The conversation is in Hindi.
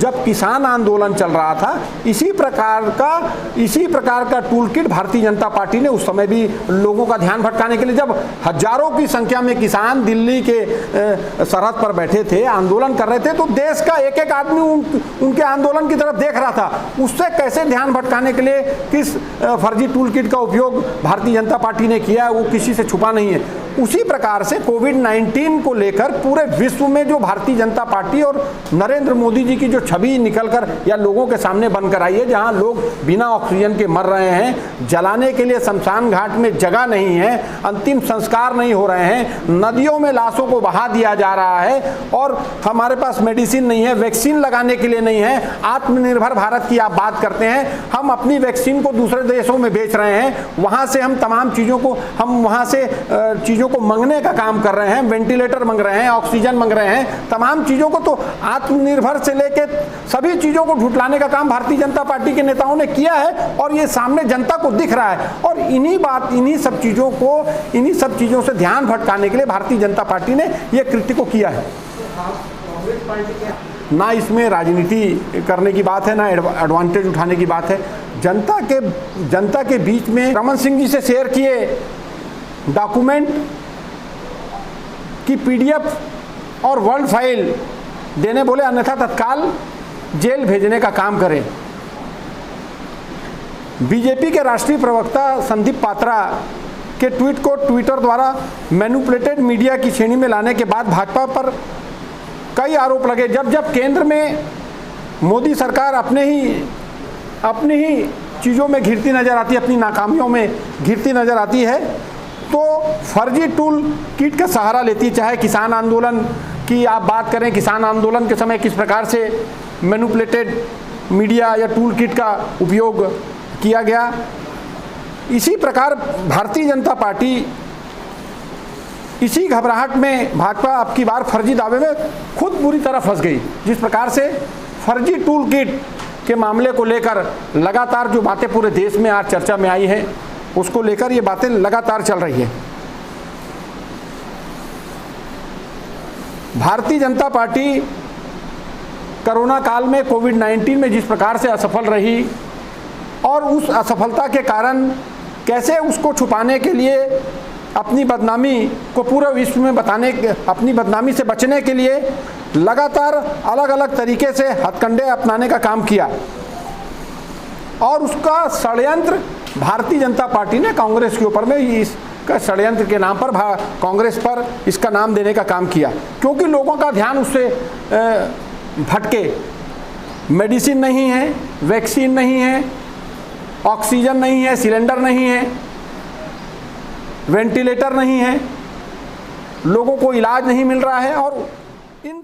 जब किसान आंदोलन चल रहा था, इसी प्रकार का tool kit Bharatiya Janata party ने उस समय भी लोगों का ध्यान भटकाने के लिए, जब हजारों की संख्या में किसान दिल्ली के सरहद पर बैठे थे, आंदोलन कर रहे थे, तो देश का एक एक आदमी उनके आंदोलन की तरफ देख रहा था। उससे कैसे ध्यान भटकाने के लिए किस फर्जी टूल किट का उपयोग भारतीय जनता पार्टी ने किया है, वो किसी से छुपा नहीं है। उसी प्रकार से कोविड-19 को लेकर पूरे विश्व में जो भारतीय जनता पार्टी और नरेंद्र मोदी जी की जो छवि निकलकर या लोगों के सामने बनकर आई है, जहां लोग बिना ऑक्सीजन के मर रहे हैं, जलाने के लिए शमशान घाट में जगह नहीं है, अंतिम संस्कार नहीं हो रहे हैं, नदियों में लाशों को बहा दिया जा रहा है, और हमारे पास मेडिसिन नहीं है, वैक्सीन लगाने के लिए नहीं है। आत्मनिर्भर भारत की आप बात करते हैं, हम अपनी वैक्सीन को दूसरे देशों में बेच रहे हैं, वहां से हम तमाम चीज़ों को वहां से चीज़ों को मंगने का काम कर रहे हैं, वेंटिलेटर मंग रहे हैं, ऑक्सीजन मंग रहे हैं, तमाम चीज़ों को, तो आत्मनिर्भर से लेके सभी चीज़ों को झुठलाने का काम भारतीय जनता पार्टी के नेताओं ने किया है, और ये सामने जनता को दिख रहा है। और इन्हीं सब चीज़ों से ध्यान भटकाने के लिए भारतीय जनता पार्टी ने ये कृत्य को किया है। ना इसमें राजनीति करने की बात है, ना एडवांटेज उठाने की बात है। जनता के बीच में रमन सिंह जी से शेयर किए डॉक्यूमेंट की PDF और वर्ड फाइल देने बोले, अन्यथा तत्काल जेल भेजने का काम करें। बीजेपी के राष्ट्रीय प्रवक्ता संदीप पात्रा के ट्वीट को ट्विटर द्वारा मैनिपुलेटेड मीडिया की श्रेणी में लाने के बाद भाजपा पर कई आरोप लगे। जब केंद्र में मोदी सरकार अपनी ही चीज़ों में घिरती नजर आती है, अपनी नाकामियों में घिरती नजर आती है, तो फर्जी टूल किट का सहारा लेती है। चाहे किसान आंदोलन की आप बात करें, किसान आंदोलन के समय किस प्रकार से मैनिपुलेटेड मीडिया या टूल किट का उपयोग किया गया, इसी प्रकार भारतीय जनता पार्टी इसी घबराहट में भाजपा अब की बार फर्जी दावे में खुद बुरी तरह फंस गई। जिस प्रकार से फर्जी टूल किट के मामले को लेकर लगातार जो बातें पूरे देश में आज चर्चा में आई हैं, उसको लेकर ये बातें लगातार चल रही है। भारतीय जनता पार्टी कोरोना काल में कोविड-19 में जिस प्रकार से असफल रही, और उस असफलता के कारण कैसे उसको छुपाने के लिए अपनी बदनामी को पूरे विश्व में अपनी बदनामी से बचने के लिए लगातार अलग अलग तरीके से हथकंडे अपनाने का काम किया, और उसका षड्यंत्र भारतीय जनता पार्टी ने कांग्रेस के ऊपर में इसका षड्यंत्र के नाम पर कांग्रेस पर इसका नाम देने का काम किया, क्योंकि लोगों का ध्यान उससे भटके। मेडिसिन नहीं है, वैक्सीन नहीं है, ऑक्सीजन नहीं है, सिलेंडर नहीं है, वेंटिलेटर नहीं है, लोगों को इलाज नहीं मिल रहा है, और इन